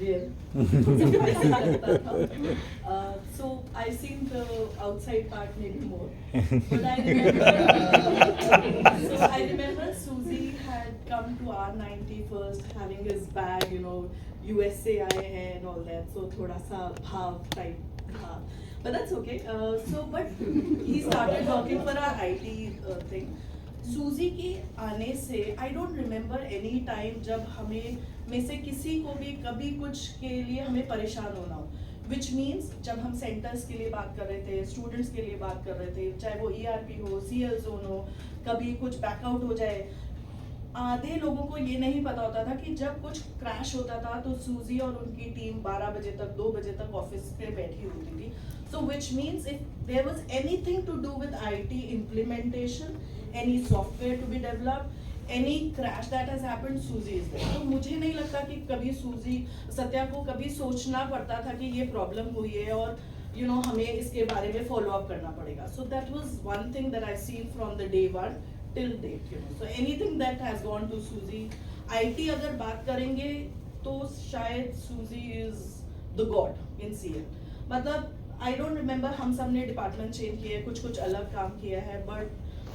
real. So I've seen the outside part maybe more. But I remember, so I remember Suzy had come to our 90 first, having his bag, you know, USA आए हैं and all that. So थोड़ा सा भाव type था. But that's okay. But he started working for our IT thing. सूजी के आने से I don't remember any time जब हमें में से किसी को भी कभी कुछ के लिए हमें परेशान होना हो, विच मीन्स जब हम सेंटर्स के लिए बात कर रहे थे, स्टूडेंट्स के लिए बात कर रहे थे, चाहे वो ERP हो, CL जोन हो, कभी कुछ बैकआउट हो जाए, आधे लोगों को ये नहीं पता होता था कि जब कुछ क्रैश होता था तो सूजी और उनकी टीम 12 बजे तक 2 बजे तक ऑफिस पे बैठी होती थी. So which means if there was anything to do with IT implementation, any software to be developed, any crash that has happened, Suzy is there. तो मुझे नहीं लगता कि कभी सूजी सत्या को कभी सोचना पड़ता था कि ये प्रॉब्लम हुई है और you know हमें इसके बारे में फॉलो अप करना पड़ेगा. So that was one thing that I've seen from the day one till date, you know. So anything that has gone to Suzy, IT अगर बात करेंगे तो शायद Suzy is the god in CL. मतलब I don't remember हम सब ने department change किए, कुछ अलग काम किया है, बट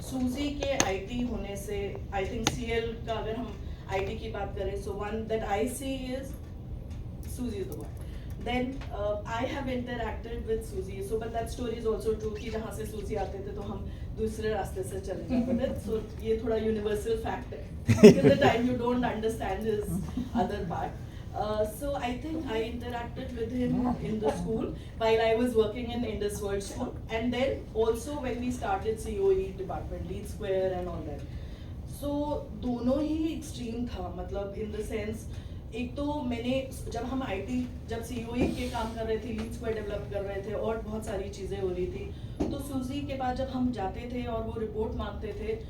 सूजी के आईटी होने से आई थिंक सीएल का अगर हम आईटी की बात करें, so one that I see is Suzy is the one. Then I have interacted with Suzy, so but that story is also true कि जहाँ से सूजी आते थे तो हम दूसरे रास्ते से चले जाते थे. सो ये थोड़ा यूनिवर्सल फैक्ट है, till the time you don't understand his other part. So I think I interacted with him in the school while I was working in Indus World School, and then also when we started COE department, Lead Square and all that. So दोनों ही extreme था, मतलब in the sense एक तो मैंने जब हम IT जब COE के काम कर रहे थे, Lead Square डेवलप कर रहे थे और बहुत सारी चीज़ें हो रही थी, तो सूजी के बाद जब हम जाते थे और वो रिपोर्ट मांगते थे,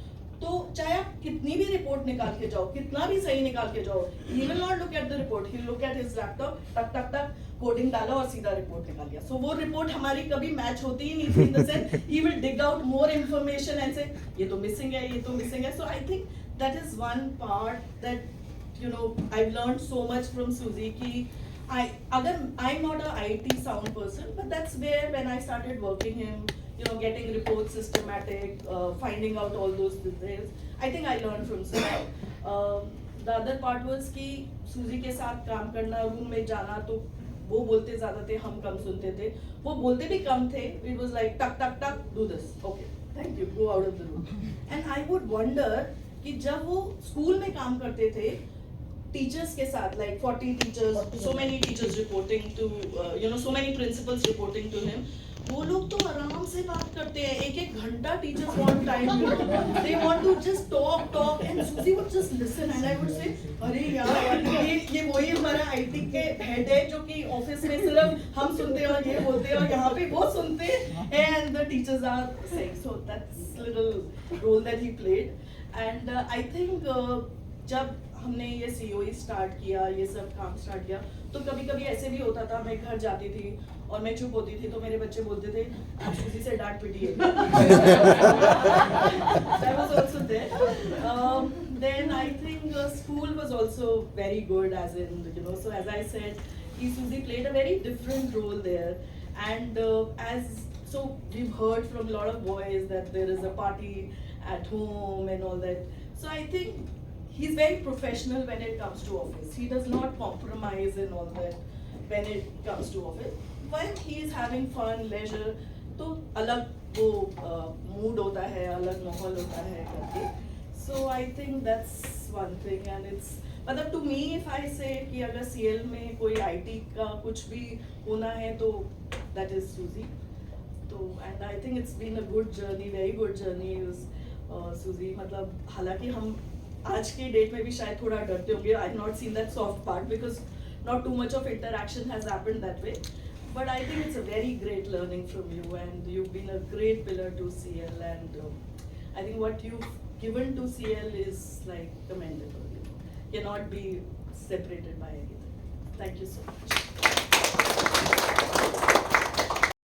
तो चाहे आप कितनी भी रिपोर्ट निकाल के जाओ, कितना भी सही निकाल के जाओ, he will not look at the report, he will look at his laptop, टक टक टक कोडिंग डाला और सीधा रिपोर्ट निकाल लिया. सो वो रिपोर्ट हमारी कभी मैच होती ही नहीं थी. In the sense he will dig out more information and say ये तो मिसिंग है, ये तो मिसिंग है. So I think that is one part that you know I learn so much from Suzy कि I am not a IT sound person, but that's where when I started working him, you know, getting reports systematic, finding out all those details, I think I learned from Suzy. The other part was कि सूजी के साथ काम करना, room में जाना, तो वो बोलते ज़्यादा थे, हम कम सुनते थे. वो बोलते भी कम थे. It was like टक टक टक do this, okay, thank you, go out of the room. And I would wonder कि जब वो स्कूल में काम करते थे टीचर्स के साथ, like 40 teachers, so many teachers reporting to, you know, so many principals reporting to him, वो लोग तो आराम से बात करते हैं, एक घंटा teachers want time, you know, they want to just talk and Suzy would just listen and I would say अरे यार ये वही हमारा आईटी के हेड है जो कि ऑफिस में सिर्फ हम सुनते हैं और ये बोलते हैं और यहाँ पे वो सुनते हैं and the teachers are saying. So that's little role that he played. And I think जब हमने ये COE स्टार्ट किया, ये सब काम स्टार्ट किया, तो कभी कभी ऐसे भी होता था, मैं घर जाती थी और मैं चुप होती थी तो मेरे बच्चे बोलते थे आप सूजी से डांट पिटी है. That was also there. Then I think school was also very good, as in, you know, so as I said, Suzy played a very different role there. And so we've heard from a lot of boys that there is a party at home and all that. So I think he's very professional when it comes to office. He does not compromise and all that when it comes to office. When he is having fun, leisure, तो अलग वो mood होता है, अलग माहौल होता है करके. So I think that's one thing, and it's मतलब to me if I say कि अगर CL में कोई IT का कुछ भी होना है तो that is Suzy. तो and I think it's been a good journey, very good journey is Suzy. मतलब हालांकि हम आज के डेट में भी शायद थोड़ा डरते होंगे. I have not seen that soft part because not too much of interaction has happened that way, but I think it's a very great learning from you and you've been a great pillar to CL, and I think what you've given to CL is like commendable. Cannot be separated by anything. Thank you so much.